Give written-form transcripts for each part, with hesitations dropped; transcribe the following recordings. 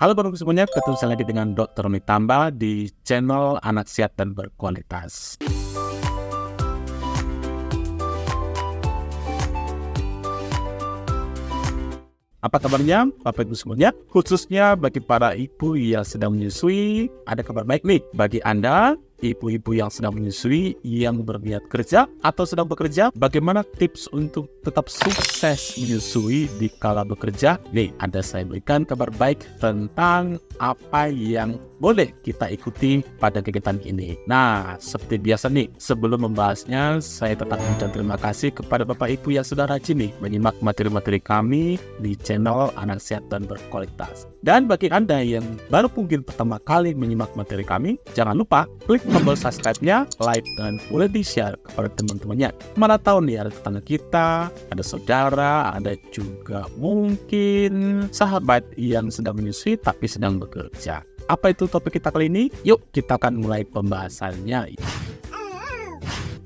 Halo Bapak semuanya, ketemu saya lagi dengan Dr. Roni Tamba di channel Anak Sehat dan Berkualitas. Apa kabarnya Bapak Ibu semuanya? Khususnya bagi para ibu yang sedang menyusui, ada kabar baik nih bagi Anda. Ibu-ibu yang sedang menyusui, yang berniat kerja atau sedang bekerja, bagaimana tips untuk tetap sukses menyusui di kala bekerja? Nih, ada saya berikan kabar baik tentang apa yang boleh kita ikuti pada kegiatan ini. Nah, seperti biasa nih, sebelum membahasnya, saya tetap mengucapkan terima kasih kepada Bapak Ibu yang sudah rajin nih menyimak materi-materi kami di channel Anak Sehat dan Berkualitas. Dan bagi Anda yang baru mungkin pertama kali menyimak materi kami, jangan lupa klik tombol subscribe-nya, like, dan boleh di-share kepada teman-temannya. Mana tahu nih ada tetangga kita, ada saudara, ada juga mungkin sahabat yang sedang menyusui tapi sedang bekerja. Apa itu topik kita kali ini? Yuk kita akan mulai pembahasannya.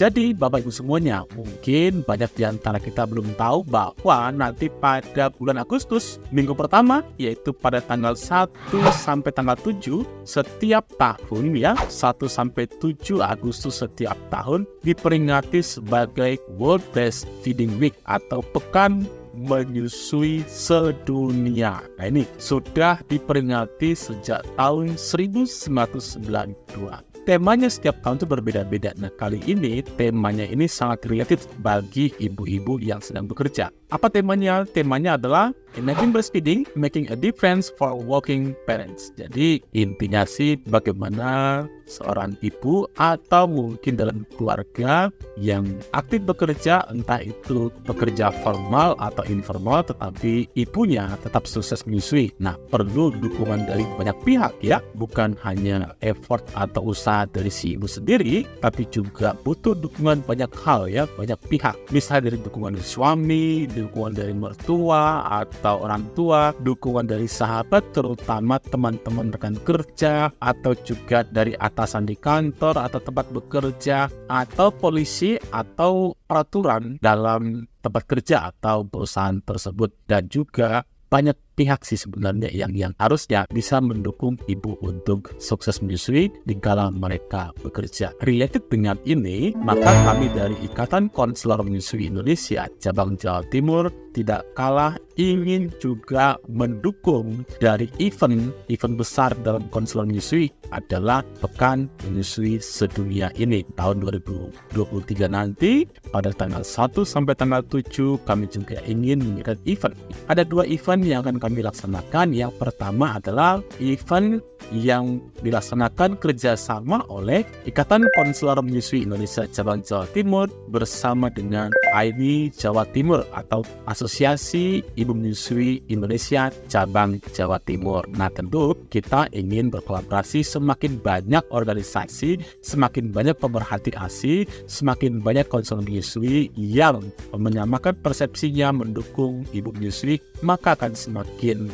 Jadi Bapak Ibu semuanya, mungkin banyak di antara kita belum tahu bahwa nanti pada bulan Agustus, minggu pertama, yaitu pada tanggal 1 sampai tanggal 7 setiap tahun ya, 1 sampai 7 Agustus setiap tahun diperingati sebagai World Breastfeeding Week atau Pekan Menyusui Sedunia. Nah ini sudah diperingati sejak tahun 1992. Temanya setiap tahun itu berbeda-beda. Nah kali ini temanya ini sangat related bagi ibu-ibu yang sedang bekerja. Apa temanya? Temanya adalah Enabling Breastfeeding, Making a Difference for Working Parents. Jadi intinya sih bagaimana seorang ibu atau mungkin dalam keluarga yang aktif bekerja, entah itu bekerja formal atau informal, tetapi ibunya tetap sukses menyusui. Nah perlu dukungan dari banyak pihak ya, bukan hanya effort atau usaha dari si ibu sendiri, tapi juga butuh dukungan banyak hal ya, banyak pihak. Misalnya dari dukungan dari suami, dukungan dari mertua atau orang tua, dukungan dari sahabat, terutama teman-teman rekan kerja, atau juga dari atasan di kantor atau tempat bekerja, atau polisi atau peraturan dalam tempat kerja atau perusahaan tersebut. Dan juga banyak pihak sih sebenarnya yang harusnya bisa mendukung ibu untuk sukses menyusui di kala mereka bekerja. Related dengan ini, maka kami dari Ikatan Konselor Menyusui Indonesia cabang Jawa Timur tidak kalah ingin juga mendukung dari event besar dalam konselor menyusui adalah Pekan Menyusui Sedunia ini tahun 2023 nanti pada tanggal 1 sampai tanggal 7 kami juga ingin mengikat event. Ada 2 event yang akan kami laksanakan. Yang pertama adalah event yang dilaksanakan kerjasama oleh Ikatan Konselor Menyusui Indonesia cabang Jawa Timur bersama dengan AIMI Jawa Timur atau Asosiasi Ibu Menyusui Indonesia cabang Jawa Timur. Nah tentu kita ingin berkolaborasi semakin banyak organisasi, semakin banyak pemerhati ASI, semakin banyak konselor menyusui yang menyamakan persepsinya mendukung ibu menyusui, maka akan semakin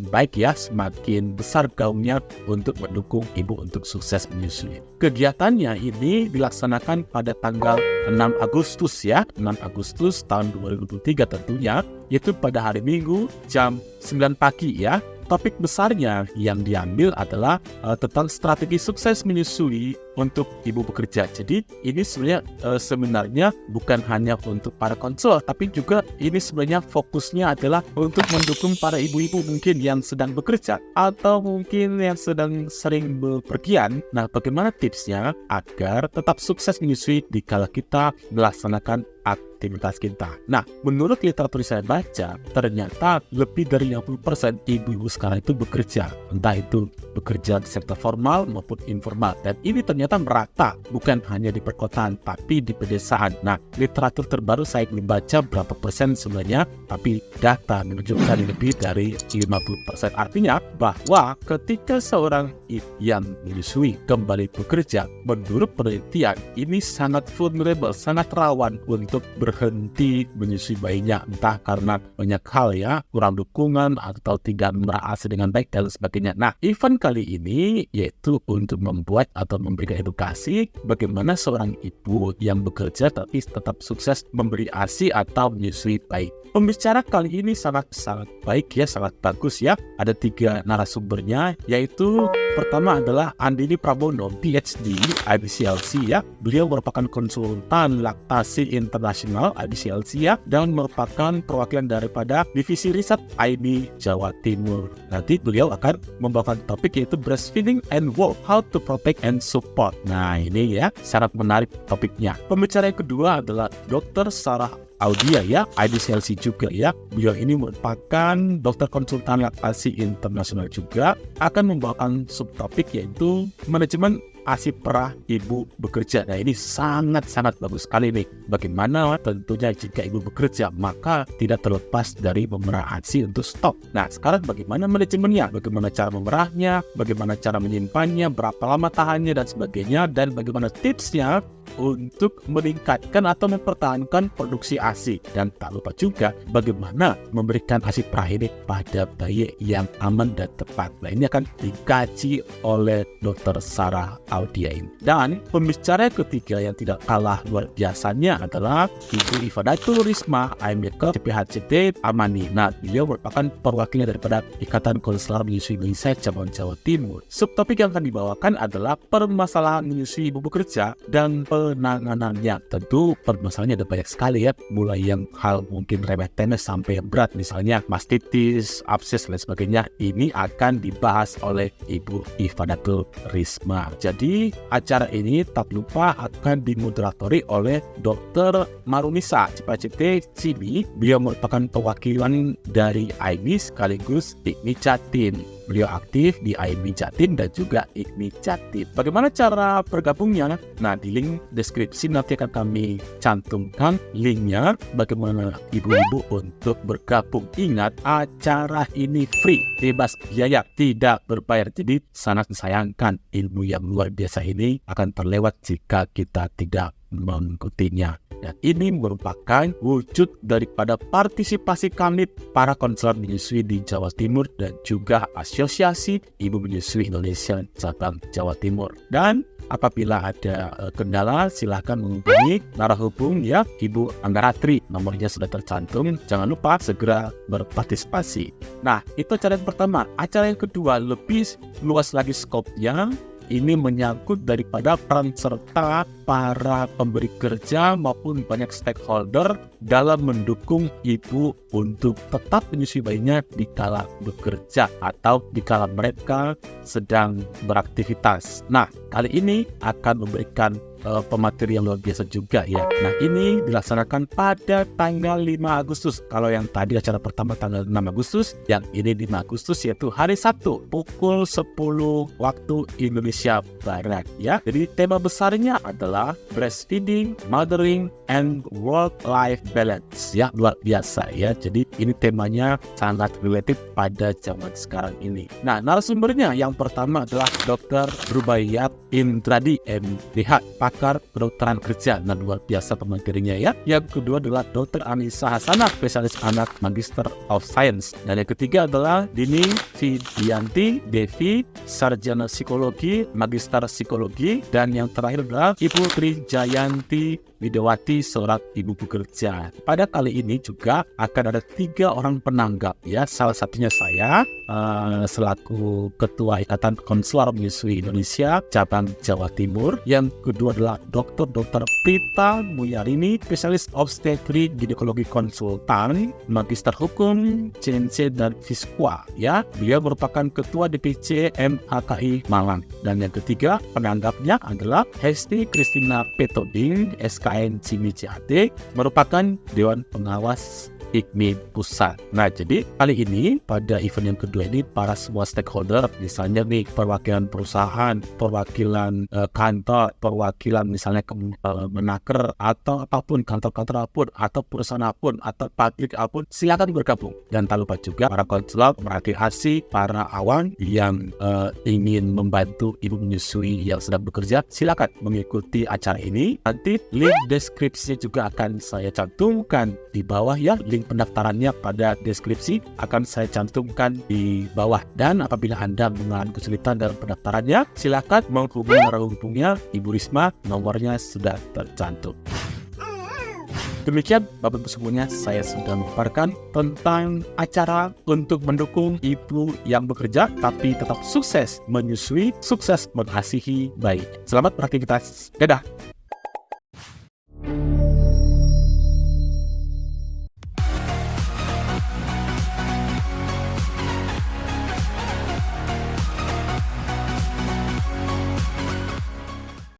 baik ya, semakin besar gaungnya untuk mendukung ibu untuk sukses menyusui. Kegiatannya ini dilaksanakan pada tanggal 6 Agustus ya, 6 Agustus tahun 2023 tentunya, yaitu pada hari Minggu jam 9 pagi ya. Topik besarnya yang diambil adalah tentang strategi sukses menyusui untuk ibu bekerja. Jadi ini sebenarnya bukan hanya untuk para konselor, tapi juga ini sebenarnya fokusnya adalah untuk mendukung para ibu-ibu mungkin yang sedang bekerja atau mungkin yang sedang sering bepergian. Nah, bagaimana tipsnya agar tetap sukses menyusui di kala kita melaksanakan aktivitas kita. Nah, menurut literatur saya baca, ternyata lebih dari 60% ibu-ibu sekarang itu bekerja, entah itu bekerja di sektor formal maupun informal. Dan ini ternyata merata, bukan hanya di perkotaan, tapi di pedesaan. Nah, literatur terbaru saya belum baca berapa persen sebenarnya, tapi data menunjukkan lebih dari 50%. Artinya bahwa ketika seorang ibu yang menyusui kembali bekerja, menurut penelitian, ini sangat vulnerable, sangat rawan untuk berhenti menyusui bayinya, entah karena banyak hal ya, kurang dukungan atau tidak merasa dengan baik dan sebagainya. Nah, event kali ini yaitu untuk membuat atau memberikan sebagai edukasi bagaimana seorang ibu yang bekerja tapi tetap sukses memberi ASI atau menyusui bayi. Pembicara kali ini sangat baik ya, sangat bagus ya. Ada 3 narasumbernya, yaitu pertama adalah Andini Prabono, PhD, IBCLC ya. Beliau merupakan konsultan laktasi internasional IBCLC ya, dan merupakan perwakilan daripada divisi riset IB Jawa Timur. Nanti beliau akan membawakan topik yaitu breastfeeding and work, how to protect and support. Nah ini ya, sangat menarik topiknya. Pembicara yang kedua adalah Dr. Sarah Audia ya, IBCLC juga ya. Beliau ini merupakan dokter konsultan laktasi internasional juga, akan membawakan subtopik yaitu manajemen ASI perah ibu bekerja. Nah ini sangat bagus sekali nih. Bagaimana tentunya jika ibu bekerja maka tidak terlepas dari memerah ASI untuk stok. Nah sekarang bagaimana manajemennya, bagaimana cara memerahnya, bagaimana cara menyimpannya, berapa lama tahannya dan sebagainya, dan bagaimana tipsnya untuk meningkatkan atau mempertahankan produksi ASI. Dan tak lupa juga bagaimana memberikan ASI perah ini pada bayi yang aman dan tepat. Nah ini akan dikaji oleh Dr. Sarah Audia ini. Dan pembicara ketiga yang tidak kalah luar biasanya adalah Ibu Ifadatul Risma IMK CPHCT Amani. Nah beliau merupakan perwakilan daripada Ikatan Konselor Menyusui Indonesia cabang Jawa Timur. Subtopik yang akan dibawakan adalah permasalahan menyusui ibu bekerja dan penanganannya. Tentu permasalahannya ada banyak sekali ya, mulai yang hal mungkin remeh-temeh sampai yang berat, misalnya mastitis, abses dan sebagainya. Ini akan dibahas oleh Ibu Ifadatul Risma. Jadi acara ini tak lupa akan dimoderatori oleh Dr. Marunisa CPHCT CIMI. Beliau merupakan perwakilan dari IMI sekaligus IKMI Jatim. Beliau aktif di IMI Jatim dan juga IKMI Jatim. Bagaimana cara bergabungnya? Nah di link deskripsi nanti akan kami cantumkan linknya bagaimana ibu-ibu untuk bergabung. Ingat, acara ini free, bebas biaya, tidak berbayar. Jadi sangat disayangkan ilmu yang luar biasa ini akan terlewat jika kita tidak mengikutinya. Dan ini merupakan wujud daripada partisipasi kami para konselor menyusui di Jawa Timur dan juga Asosiasi Ibu Menyusui Indonesia cabang Jawa Timur. Dan apabila ada kendala silahkan menghubungi narahubung ya Ibu Anggaratri, nomornya sudah tercantum. Jangan lupa segera berpartisipasi. Nah itu acara yang pertama. Acara yang kedua lebih luas lagi skopnya. Ini menyangkut daripada peran serta para pemberi kerja maupun banyak stakeholder dalam mendukung ibu untuk tetap menyusui bayinya di kala bekerja atau di kala mereka sedang beraktivitas. Nah, kali ini akan memberikan pemateri yang luar biasa juga ya. Nah ini dilaksanakan pada tanggal 5 Agustus. Kalau yang tadi acara pertama tanggal 6 Agustus, yang ini 5 Agustus yaitu hari Sabtu pukul 10 waktu Indonesia Barat ya. Jadi tema besarnya adalah breastfeeding, mothering, and work-life balance ya. Luar biasa ya. Jadi ini temanya sangat related pada zaman sekarang ini. Nah narasumbernya yang pertama adalah Dr. Rubaiyat Indradi MDH, pakar kedokteran kerja. Nah luar biasa pematerinya ya. Yang kedua adalah Dr. Anissa Hasanah, spesialis anak, Magister of Science. Dan yang ketiga adalah Dini Fidianti Devi, sarjana psikologi, Magister psikologi. Dan yang terakhir adalah Ibu Tri Jayanti Widawati, seorang ibu bekerja. Pada kali ini juga akan ada 3 orang penanggap ya. Salah satunya saya selaku Ketua Ikatan Konselor Menyusui Indonesia cabang Jawa Timur. Yang kedua adalah Dr. Prita Muyarini, spesialis obstetri ginekologi konsultan, Magister Hukum, CNC dan Fiskwa ya. Beliau merupakan Ketua DPC MHKI Malang. Dan yang ketiga penanggapnya adalah Hesti Kristina Petoding, SKN CIMI CHT, merupakan Dewan Pengawas IKMI Pusat. Nah jadi kali ini pada event yang kedua ini para semua stakeholder, misalnya nih perwakilan perusahaan, perwakilan kantor, perwakilan misalnya Menaker atau apapun, kantor-kantor apapun atau perusahaan apapun atau pabrik apapun, silakan bergabung. Dan tak lupa juga para konselor, pemerhati ASI, para awam yang ingin membantu ibu menyusui yang sedang bekerja, silakan mengikuti acara ini. Nanti link deskripsinya juga akan saya cantumkan di bawah ya, link link pendaftarannya pada deskripsi akan saya cantumkan di bawah. Dan apabila Anda mengalami kesulitan dalam pendaftarannya, silakan menghubungi Ibu Risma, nomornya sudah tercantum. Demikian Bapak sebelumnya saya sudah memaparkan tentang acara untuk mendukung ibu yang bekerja tapi tetap sukses menyusui, sukses mengasihi bayi. Selamat beraktivitas. Dadah.